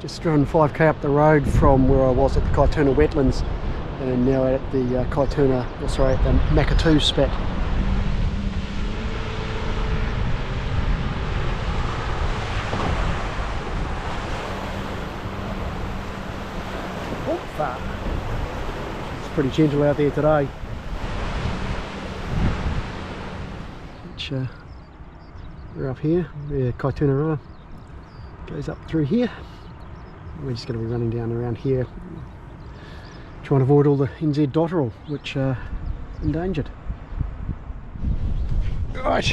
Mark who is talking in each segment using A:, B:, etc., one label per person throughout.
A: Just run 5k up the road from where I was at the Kaituna wetlands, and now at the at the Maketu Spit. It's pretty gentle out there today. Which, we're up here, the Kaituna River goes up through here. We're just going to be running down around here, trying to avoid all the NZ dotterel, which are endangered. Right.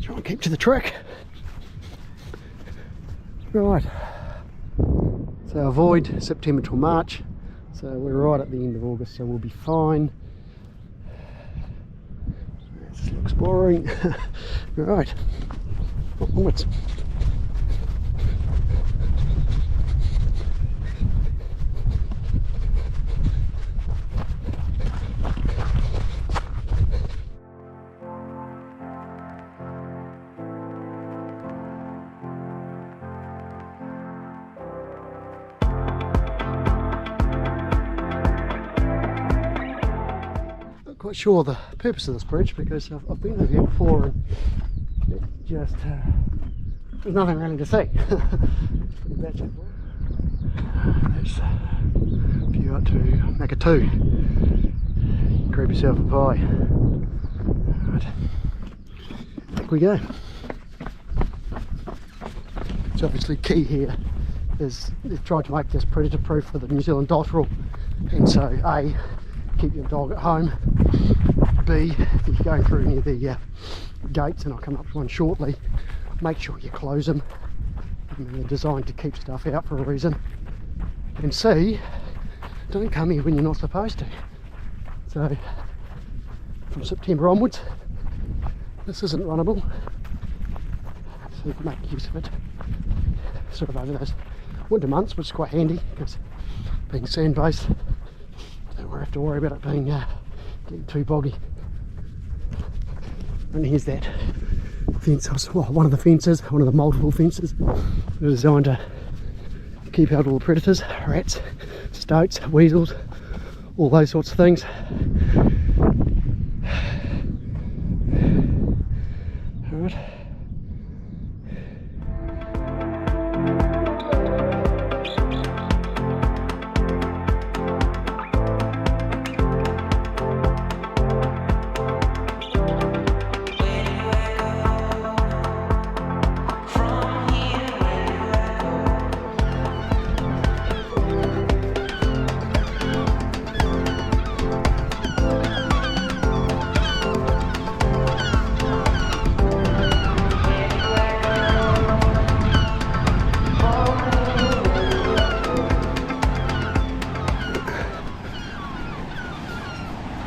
A: Try and keep to the track. Right. So avoid September till March. So we're right at the end of August, so we'll be fine. This looks boring. Right, onwards. Quite sure the purpose of this bridge, because I've been over here before and it just there's nothing really to see. It's pretty bad shape. There's a view out to Maketu. Grab yourself a pie. Right, back we go. It's obviously key here is they've tried to make this predator proof for the New Zealand dotterel, and so A, keep your dog at home. B, if you're going through any of the gates, and I'll come up to one shortly, make sure you close them. I mean, they're designed to keep stuff out for a reason. And C, don't come here when you're not supposed to. So from September onwards, this isn't runnable, so you can make use of it sort of over those winter months, which is quite handy because being sand based, don't have to worry about it being getting too boggy. And here's that fence, well, one of the fences, one of the multiple fences designed to keep out all the predators, rats, stoats, weasels, all those sorts of things. All right.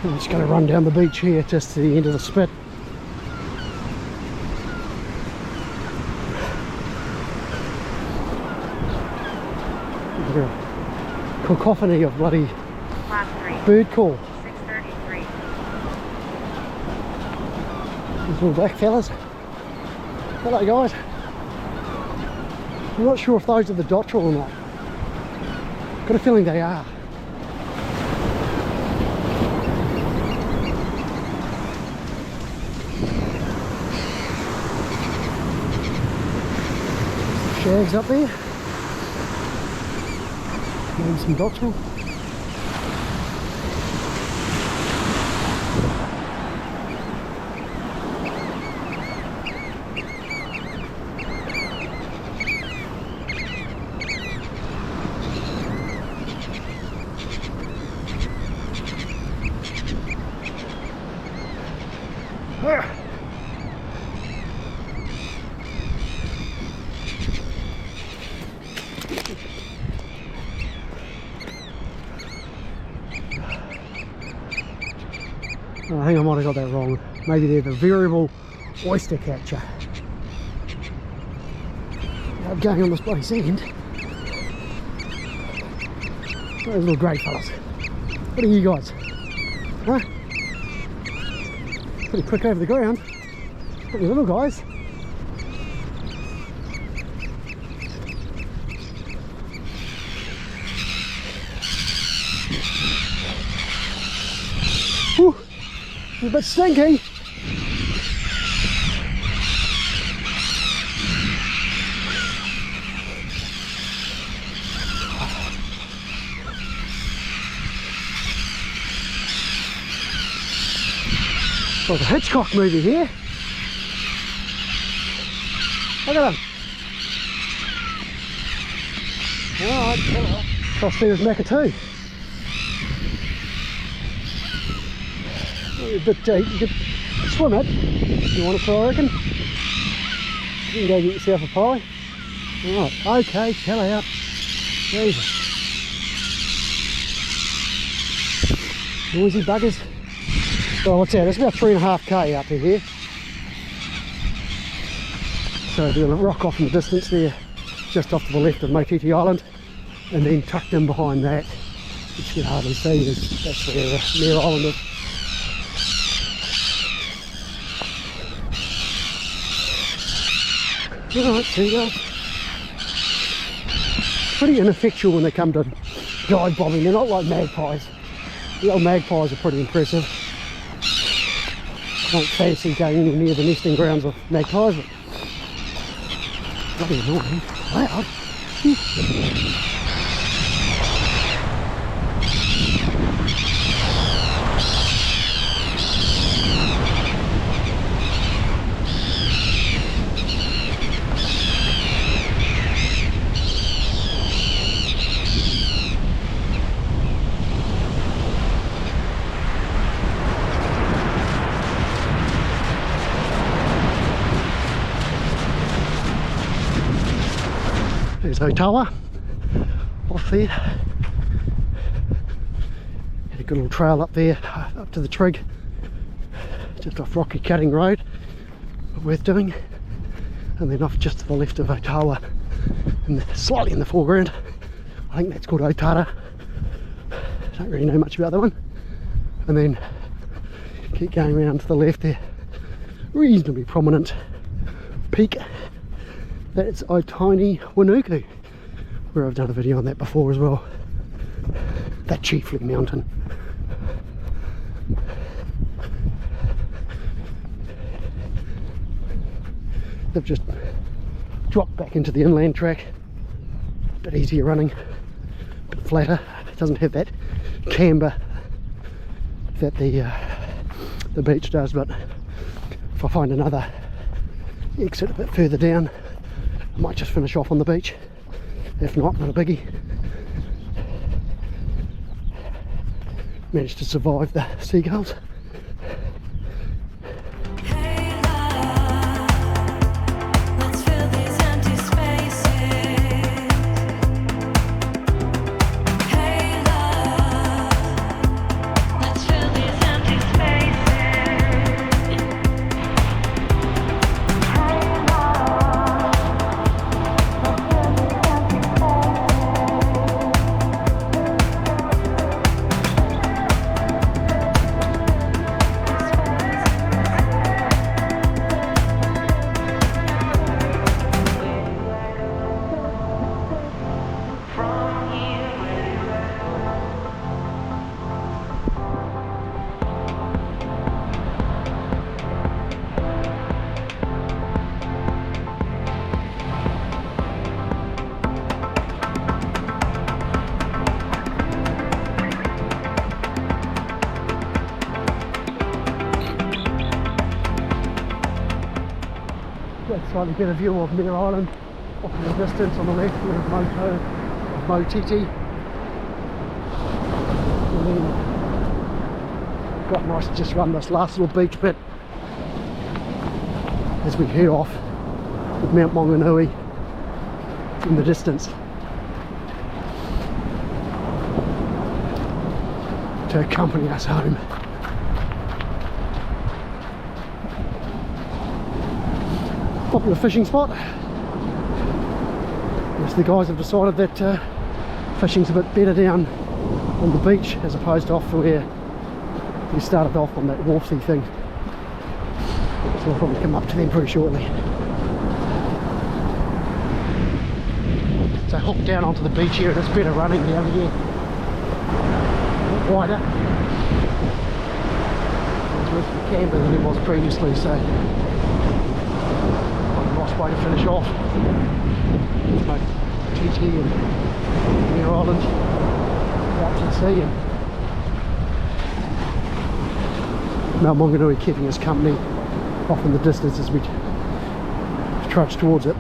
A: I'm just going to run down the beach here just to the end of the spit. Cacophony of bloody bird call.
B: 633.
A: These little black fellas. Hello guys. I'm not sure if those are the dotterel or not. Got a feeling they are. Shags up there. Maybe some dotterel. I think I might have got that wrong. Maybe they're the variable oyster catcher. I'm going on this bloody sand. Those little grey fellas. What are you guys? Huh? Pretty quick over the ground. What are you little guys? Whew, a bit stinky. Well, the Hitchcock movie here. Look at them. Alright, hello. Across there is Maketu. A bit deep, you could swim it if you want to, I reckon. You can go get yourself a pie. Alright, okay, chill out. Jesus. Noisy buggers. Well, what's that? It's about 3.5k out to here. So do a rock off in the distance there, just off to the left of Maketu Island, and then tucked in behind that, which you can hardly see, that's where Mare Island is. Alright, seagulls. Pretty ineffectual when they come to dive bombing. They're not like magpies. The old magpies are pretty impressive. I don't fancy going anywhere near the nesting grounds of magpies, but bloody annoying. Loud. There's Otawa off there. Had a good little trail up there, up to the trig, just off Rocky Cutting Road, worth doing. And then off just to the left of Otawa, and slightly in the foreground, I think that's called Otara. Don't really know much about that one. And then keep going around to the left there, reasonably prominent peak. That's Otini Wanuku, where I've done a video on that before as well. That Chiefly mountain. They've just dropped back into the inland track. A bit easier running, a bit flatter. It doesn't have that camber that the beach does, but if I find another exit a bit further down, I might just finish off on the beach. If not a biggie. Managed to survive the seagulls. Slightly better view of Mare Island off in the distance on the left with Motiti. And then quite nice to just run this last little beach bit as we head off with Mount Maunganui in the distance to accompany us home. Popular fishing spot. Yes, the guys have decided that fishing's a bit better down on the beach as opposed to off where we started off on that wharfy thing. So I'll probably come up to them pretty shortly. So hook down onto the beach here, and it's better running down here. A bit wider. It's worth the camber than it was previously, so quite a nice way to finish off. Like TT and New Island out to the sea, and Mount Maunganui keeping us company off in the distance as we trudge towards it.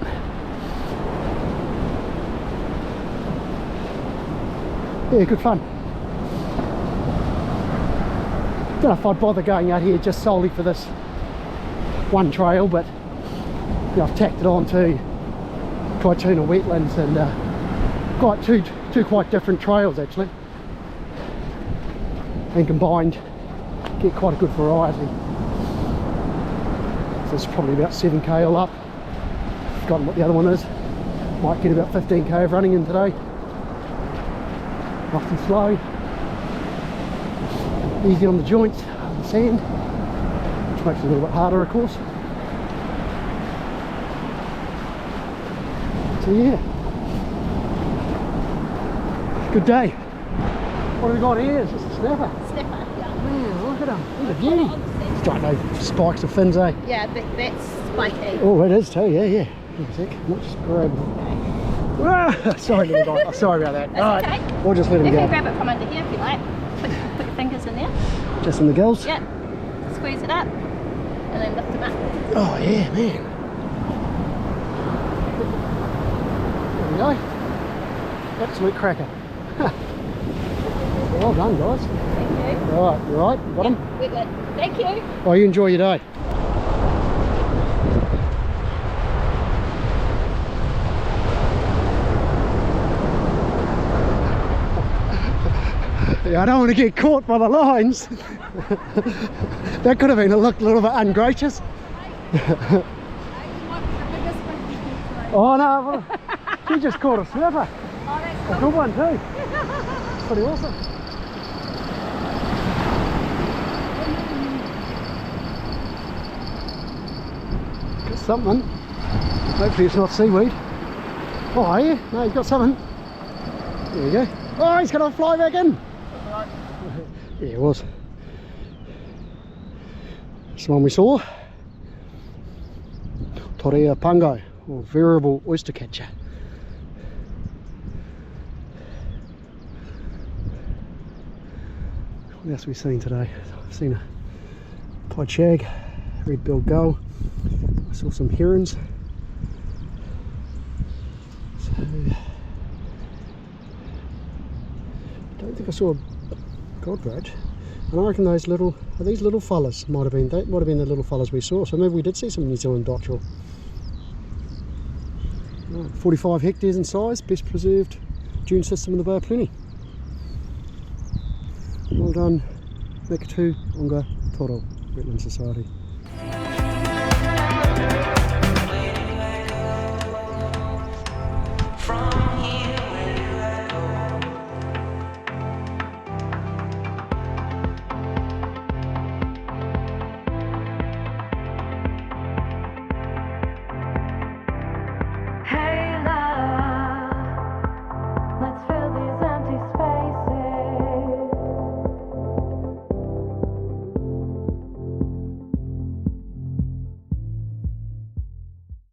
A: Yeah, good fun. Don't know if I'd bother going out here just solely for this one trail, but yeah, I've tacked it on to Kaituna wetlands and got two quite different trails actually, and combined get quite a good variety. So it's probably about 7k all up. Forgotten what the other one is. Might get about 15k of running in today. Nice and slow, easy on the joints, on the sand, which makes it a little bit harder of course. So yeah, good day. What have we got here? Is this a snapper?
B: Snapper, yeah.
A: Man, look at him, he's a beauty. He's got no spikes or fins, eh?
B: Yeah, that's spiky.
A: Oh, it is too, yeah. Hang on a sec, let's just grab him. Ah, sorry little guy, sorry about that.
B: That's
A: Alright,
B: okay.
A: we'll just let him
B: You
A: go.
B: can grab it from under here if you like. Put your fingers in there.
A: Just in the gills?
B: Yeah. Squeeze it up and then lift them up.
A: Oh yeah, man. There we go. Absolute cracker. Well done, guys.
B: Thank you.
A: Alright, you alright? You got him?
B: We're good. Thank you.
A: Oh, you enjoy your day. Yeah, I don't want to get caught by the lines. That could have been a little bit ungracious. Oh no, well, she just caught a snapper.
B: Oh, that's
A: A good one too. Pretty awesome. Got something. Hopefully it's not seaweed. Oh, are you? No, he's got something. There you go. Oh, he's going to fly back in. Yeah, it was. That's the one we saw. Torea Pango, or variable oyster catcher. What else have we seen today? I've seen a pied shag, red-billed gull. I saw some herons. So, I don't think I saw a godroach. And I reckon those little, are these little fellas might have been, that might have been the little fellas we saw. So maybe we did see some New Zealand dotterel. Right, 45 hectares in size, best preserved dune system in the Bay of Plenty. Well done, Maketu Spit Wetland Society.